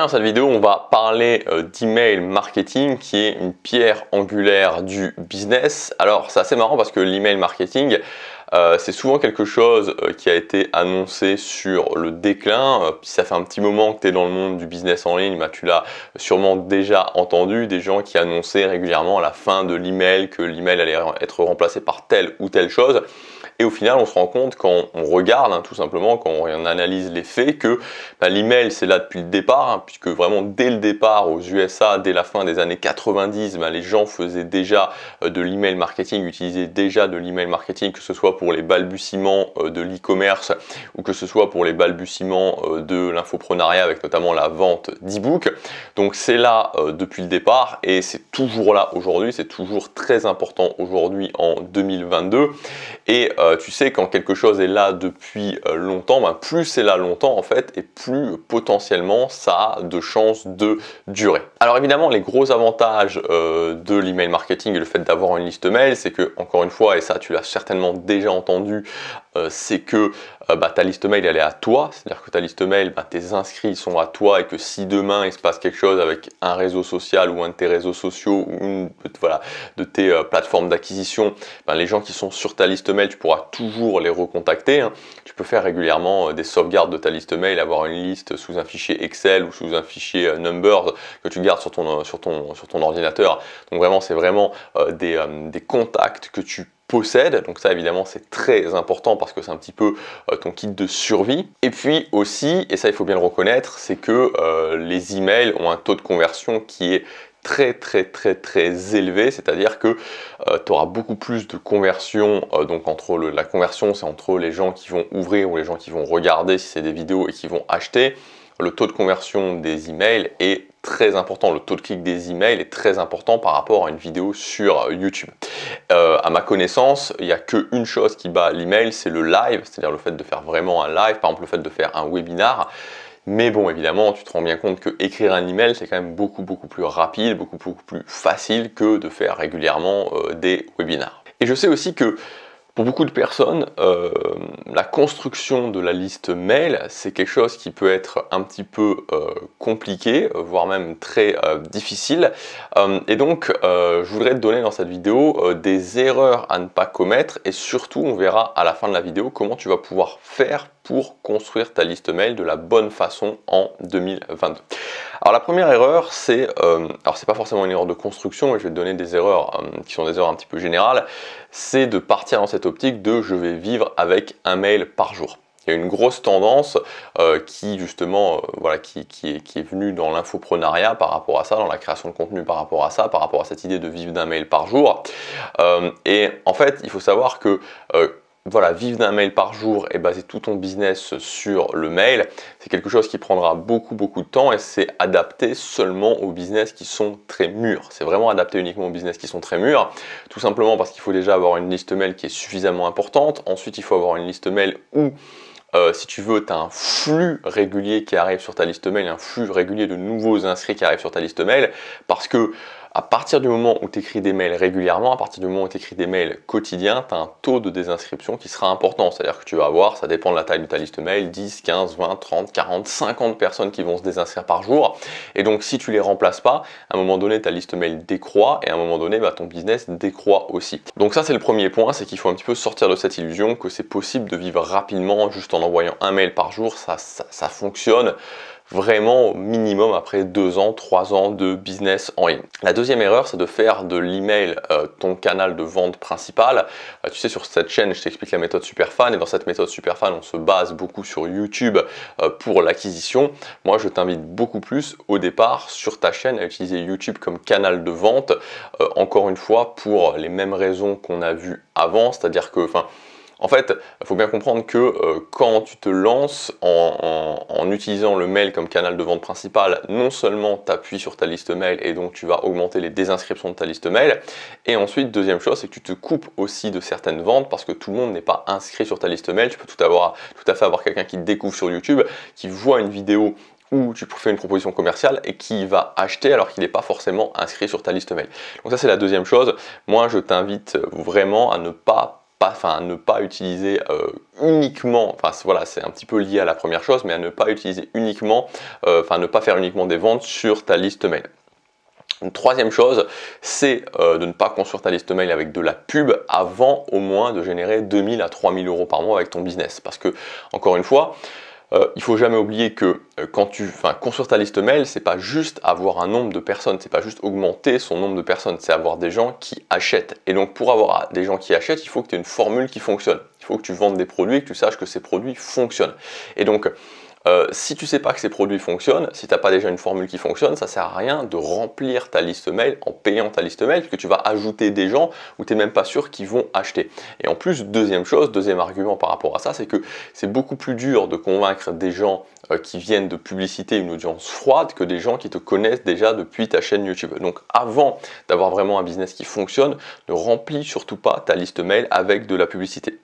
dans cette vidéo, on va parler d'email marketing qui est une pierre angulaire du business. Alors, c'est assez marrant parce que l'email marketing, c'est souvent quelque chose qui a été annoncé sur le déclin. Si ça fait un petit moment que tu es dans le monde du business en ligne, tu l'as sûrement déjà entendu, des gens qui annonçaient régulièrement à la fin de l'email que l'email allait être remplacé par telle ou telle chose. Et au final, on se rend compte quand on regarde, tout simplement, quand on analyse les faits, que l'email c'est là depuis le départ, puisque vraiment dès le départ aux USA, dès la fin des années 90, les gens faisaient déjà de l'email marketing, utilisaient déjà de l'email marketing, que ce soit pour les balbutiements de l'e-commerce ou que ce soit pour les balbutiements de l'infoprenariat avec notamment la vente d'e-book. Donc c'est là depuis le départ et c'est toujours là aujourd'hui, c'est toujours très important aujourd'hui en 2022. Et tu sais, quand quelque chose est là depuis longtemps, plus c'est là longtemps en fait et plus potentiellement ça a de chances de durer. Alors évidemment, les gros avantages de l'email marketing et le fait d'avoir une liste mail, c'est que, encore une fois, et ça tu l'as certainement déjà entendu, c'est que ta liste mail elle est à toi, c'est-à-dire que ta liste mail, tes inscrits sont à toi et que si demain il se passe quelque chose avec un réseau social ou un de tes réseaux sociaux ou une de tes plateformes d'acquisition, les gens qui sont sur ta liste mail, tu pourras toujours les recontacter. Tu peux faire régulièrement des sauvegardes de ta liste mail, avoir une liste sous un fichier Excel ou sous un fichier Numbers que tu gardes sur ton ordinateur. Donc vraiment, c'est vraiment des contacts que tu possède, donc ça évidemment c'est très important parce que c'est un petit peu ton kit de survie. Et puis aussi, et ça il faut bien le reconnaître, c'est que les emails ont un taux de conversion qui est très élevé, c'est-à-dire que tu auras beaucoup plus de conversion, donc la conversion c'est entre les gens qui vont ouvrir ou les gens qui vont regarder si c'est des vidéos et qui vont acheter. Le taux de conversion des emails est très important, le taux de clic des emails est très important par rapport à une vidéo sur YouTube. À ma connaissance, il n'y a qu'une chose qui bat l'email, c'est le live, c'est-à-dire le fait de faire vraiment un live, par exemple le fait de faire un webinar. Mais bon, évidemment, tu te rends bien compte que écrire un email, c'est quand même beaucoup plus rapide, beaucoup plus facile que de faire régulièrement des webinars. Et je sais aussi que pour beaucoup de personnes, la construction de la liste mail, c'est quelque chose qui peut être un petit peu compliqué, voire même très difficile. Et donc, je voudrais te donner dans cette vidéo des erreurs à ne pas commettre et surtout, on verra à la fin de la vidéo comment tu vas pouvoir faire pour construire ta liste mail de la bonne façon en 2022. Alors la première erreur, c'est pas forcément une erreur de construction, mais je vais te donner des erreurs qui sont des erreurs un petit peu générales, c'est de partir dans cette optique de je vais vivre avec un mail par jour. Il y a une grosse tendance qui justement qui est venue dans l'infoprenariat par rapport à ça, dans la création de contenu par rapport à ça, par rapport à cette idée de vivre d'un mail par jour. Et en fait, il faut savoir que vivre d'un mail par jour et baser tout ton business sur le mail, c'est quelque chose qui prendra beaucoup de temps et c'est adapté seulement aux business qui sont très mûrs. C'est vraiment adapté uniquement aux business qui sont très mûrs, tout simplement parce qu'il faut déjà avoir une liste mail qui est suffisamment importante. Ensuite, il faut avoir une liste mail où si tu veux, tu as un flux régulier qui arrive sur ta liste mail, un flux régulier de nouveaux inscrits qui arrivent sur ta liste mail, parce que à partir du moment où tu écris des mails régulièrement, à partir du moment où tu écris des mails quotidiens, tu as un taux de désinscription qui sera important. C'est-à-dire que tu vas avoir, ça dépend de la taille de ta liste mail, 10, 15, 20, 30, 40, 50 personnes qui vont se désinscrire par jour. Et donc si tu les remplaces pas, à un moment donné, ta liste mail décroît et à un moment donné, ton business décroît aussi. Donc ça, c'est le premier point, c'est qu'il faut un petit peu sortir de cette illusion que c'est possible de vivre rapidement juste en envoyant un mail par jour. Ça fonctionne vraiment au minimum après 2 ans, 3 ans de business en ligne. La deuxième erreur, c'est de faire de l'email ton canal de vente principal. Tu sais, sur cette chaîne, je t'explique la méthode Superfan et dans cette méthode Superfan, on se base beaucoup sur YouTube pour l'acquisition. Moi, je t'invite beaucoup plus au départ sur ta chaîne à utiliser YouTube comme canal de vente. Encore une fois, pour les mêmes raisons qu'on a vues avant, c'est-à-dire que, en fait, il faut bien comprendre que quand tu te lances en utilisant le mail comme canal de vente principal, non seulement tu appuies sur ta liste mail et donc tu vas augmenter les désinscriptions de ta liste mail, et ensuite, deuxième chose, c'est que tu te coupes aussi de certaines ventes parce que tout le monde n'est pas inscrit sur ta liste mail. Tu peux tout à fait avoir quelqu'un qui te découvre sur YouTube, qui voit une vidéo où tu fais une proposition commerciale et qui va acheter alors qu'il n'est pas forcément inscrit sur ta liste mail. Donc ça, c'est la deuxième chose. Moi, je t'invite vraiment à ne pas à ne pas utiliser uniquement, enfin voilà, c'est un petit peu lié à la première chose, mais à ne pas utiliser uniquement, ne pas faire uniquement des ventes sur ta liste mail. Une troisième chose, c'est de ne pas construire ta liste mail avec de la pub avant au moins de générer 2000 à 3000 euros par mois avec ton business. Parce que, encore une fois, il faut jamais oublier que construire ta liste mail, c'est pas juste avoir un nombre de personnes, c'est pas juste augmenter son nombre de personnes, c'est avoir des gens qui achètent. Et donc pour avoir des gens qui achètent, il faut que tu aies une formule qui fonctionne. Il faut que tu vendes des produits et que tu saches que ces produits fonctionnent. Et donc si tu sais pas que ces produits fonctionnent, si tu n'as pas déjà une formule qui fonctionne, ça sert à rien de remplir ta liste mail en payant ta liste mail, puisque tu vas ajouter des gens où tu n'es même pas sûr qu'ils vont acheter. Et en plus, deuxième argument par rapport à ça, c'est que c'est beaucoup plus dur de convaincre des gens qui viennent de publicité, une audience froide, que des gens qui te connaissent déjà depuis ta chaîne YouTube. Donc avant d'avoir vraiment un business qui fonctionne, ne remplis surtout pas ta liste mail avec de la publicité.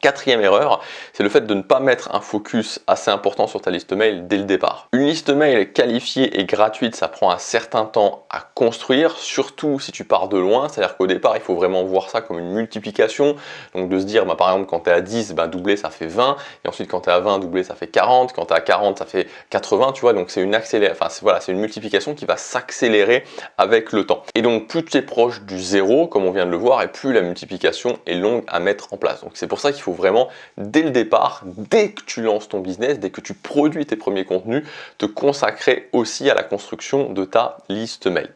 Quatrième erreur, c'est le fait de ne pas mettre un focus assez important sur ta liste mail dès le départ. Une liste mail qualifiée et gratuite, ça prend un certain temps à construire, surtout si tu pars de loin, c'est-à-dire qu'au départ, il faut vraiment voir ça comme une multiplication, donc de se dire, par exemple, quand tu es à 10, doubler ça fait 20, et ensuite quand tu es à 20, doubler ça fait 40, quand tu es à 40, ça fait 80, tu vois, donc c'est une c'est une multiplication qui va s'accélérer avec le temps. Et donc, plus tu es proche du zéro, comme on vient de le voir, et plus la multiplication est longue à mettre en place. Donc c'est pour ça qu'il faut vraiment, dès le départ, dès que tu lances ton business, dès que tu produis tes premiers contenus, te consacrer aussi à la construction de ta liste mail.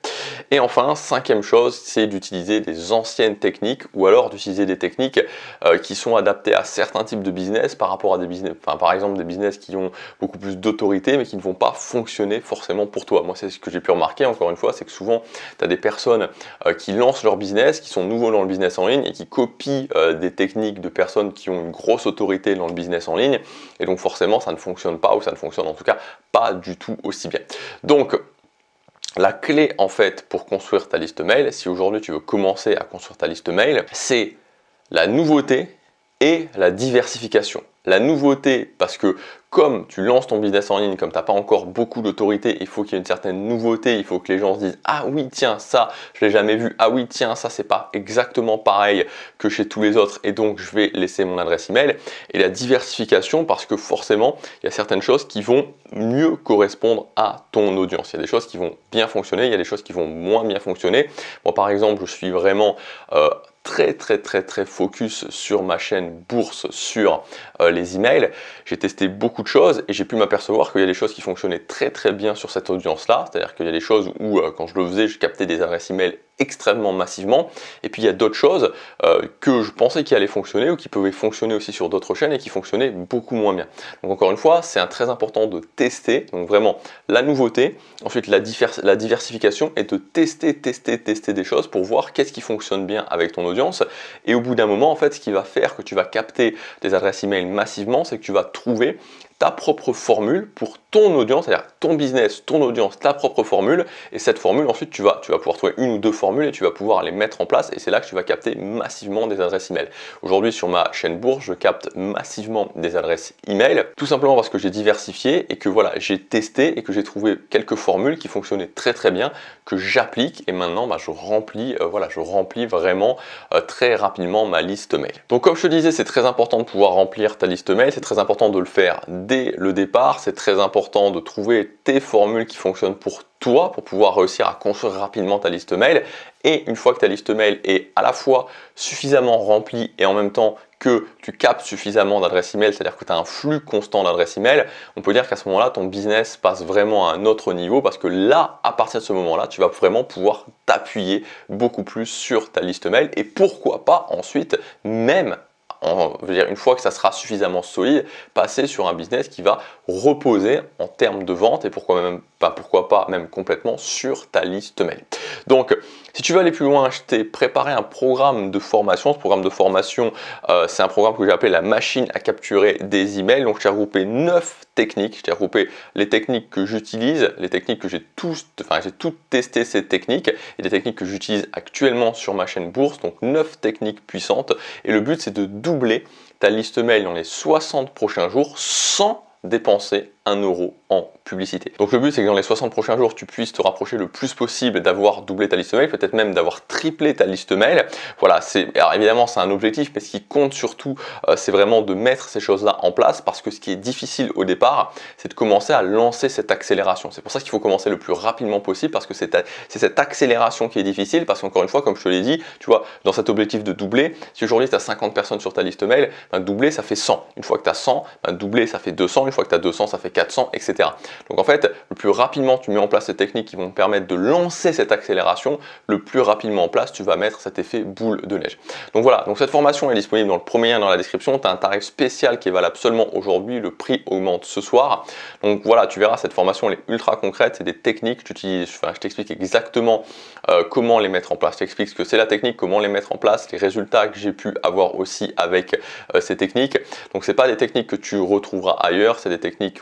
Et enfin, cinquième chose, c'est d'utiliser des anciennes techniques ou alors d'utiliser des techniques qui sont adaptées à certains types de business par rapport à des business, par exemple des business qui ont beaucoup plus d'autorité mais qui ne vont pas fonctionner forcément pour toi. Moi, c'est ce que j'ai pu remarquer, encore une fois, c'est que souvent, tu as des personnes qui lancent leur business, qui sont nouveaux dans le business en ligne et qui copient des techniques de personnes qui ont une grosse autorité dans le business en ligne, et donc forcément ça ne fonctionne pas, ou ça ne fonctionne en tout cas pas du tout aussi bien. Donc la clé en fait pour construire ta liste mail, si aujourd'hui tu veux commencer à construire ta liste mail, c'est la nouveauté et la diversification. La nouveauté, parce que comme tu lances ton business en ligne, comme tu n'as pas encore beaucoup d'autorité, il faut qu'il y ait une certaine nouveauté, il faut que les gens se disent « Ah oui, tiens, ça, je ne l'ai jamais vu. Ah oui, tiens, ça, c'est pas exactement pareil que chez tous les autres, et donc je vais laisser mon adresse email. » Et la diversification, parce que forcément, il y a certaines choses qui vont mieux correspondre à ton audience. Il y a des choses qui vont bien fonctionner, il y a des choses qui vont moins bien fonctionner. Moi, par exemple, je suis vraiment très focus sur ma chaîne bourse, sur les emails. J'ai testé beaucoup de choses et j'ai pu m'apercevoir qu'il y a des choses qui fonctionnaient très bien sur cette audience là, c'est-à-dire qu'il y a des choses où quand je le faisais, je captais des adresses email extrêmement massivement, et puis il y a d'autres choses que je pensais qui allaient fonctionner ou qui pouvaient fonctionner aussi sur d'autres chaînes et qui fonctionnaient beaucoup moins bien. Donc encore une fois, c'est très important de tester, donc vraiment la nouveauté, ensuite la diversification, et de tester des choses pour voir qu'est-ce qui fonctionne bien avec ton audience. Et au bout d'un moment, en fait, ce qui va faire que tu vas capter des adresses email massivement, c'est que tu vas trouver ta propre formule pour ton audience, c'est-à-dire ton business, ton audience, ta propre formule, et cette formule, ensuite, tu vas pouvoir trouver une ou deux formules et tu vas pouvoir les mettre en place, et c'est là que tu vas capter massivement des adresses email. Aujourd'hui, sur ma chaîne bourse, je capte massivement des adresses email, tout simplement parce que j'ai diversifié et que voilà, j'ai testé et que j'ai trouvé quelques formules qui fonctionnaient très bien, que j'applique, et maintenant je remplis vraiment très rapidement ma liste mail. Donc comme je te disais, c'est très important de pouvoir remplir ta liste mail, c'est très important de le faire dès le départ, c'est très important de trouver tes formules qui fonctionnent pour toi pour pouvoir réussir à construire rapidement ta liste mail. Et une fois que ta liste mail est à la fois suffisamment remplie et en même temps que tu captes suffisamment d'adresses email, c'est-à-dire que tu as un flux constant d'adresses email, on peut dire qu'à ce moment-là, ton business passe vraiment à un autre niveau, parce que là, à partir de ce moment-là, tu vas vraiment pouvoir t'appuyer beaucoup plus sur ta liste mail, et pourquoi pas ensuite, même une fois que ça sera suffisamment solide, passer sur un business qui va reposer en termes de vente, et pourquoi pas même complètement sur ta liste mail. Donc, si tu veux aller plus loin, je t'ai préparé un programme de formation. Ce programme de formation, c'est un programme que j'ai appelé la machine à capturer des emails. Donc, je t'ai regroupé 9 techniques. Je t'ai regroupé les techniques que j'utilise, les techniques que j'ai toutes testé ces techniques, et des techniques que j'utilise actuellement sur ma chaîne bourse. Donc, 9 techniques puissantes. Et le but, c'est de doubler ta liste mail dans les 60 prochains jours sans dépenser 1 € en publicité. Donc le but, c'est que dans les 60 prochains jours, tu puisses te rapprocher le plus possible d'avoir doublé ta liste mail, peut-être même d'avoir triplé ta liste mail. Voilà, alors évidemment, c'est un objectif, mais ce qui compte surtout, c'est vraiment de mettre ces choses-là en place, parce que ce qui est difficile au départ, c'est de commencer à lancer cette accélération. C'est pour ça qu'il faut commencer le plus rapidement possible, parce que c'est cette accélération qui est difficile, parce qu'encore une fois, comme je te l'ai dit, tu vois, dans cet objectif de doubler, si aujourd'hui tu as 50 personnes sur ta liste mail, ben, doubler ça fait 100. Une fois que tu as 100, ben, doubler ça fait 200. Une fois que tu as 200, ça fait 400, etc. Donc en fait, le plus rapidement tu mets en place ces techniques qui vont te permettre de lancer cette accélération, le plus rapidement en place tu vas mettre cet effet boule de neige. Donc voilà, donc cette formation est disponible dans le premier lien dans la description. Tu as un tarif spécial qui est valable seulement aujourd'hui, le prix augmente ce soir. Donc voilà, tu verras, cette formation elle est ultra concrète, c'est des techniques, je t'explique exactement comment les mettre en place. Je t'explique ce que c'est la technique, comment les mettre en place, les résultats que j'ai pu avoir aussi avec ces techniques. Donc c'est pas des techniques que tu retrouveras ailleurs, c'est des techniques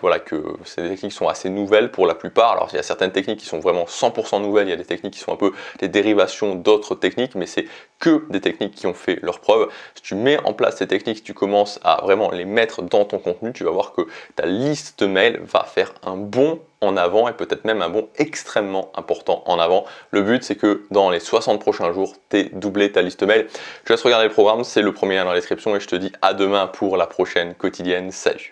qui sont assez nouvelles pour la plupart. Alors il y a certaines techniques qui sont vraiment 100% nouvelles, il y a des techniques qui sont un peu des dérivations d'autres techniques, mais c'est que des techniques qui ont fait leurs preuves. Si tu mets en place ces techniques, si tu commences à vraiment les mettre dans ton contenu, tu vas voir que ta liste mail va faire un bond en avant et peut-être même un bond extrêmement important en avant. Le but, c'est que dans les 60 prochains jours, tu aies doublé ta liste mail. Je te laisse regarder le programme, c'est le premier lien dans la description et je te dis à demain pour la prochaine quotidienne. Salut!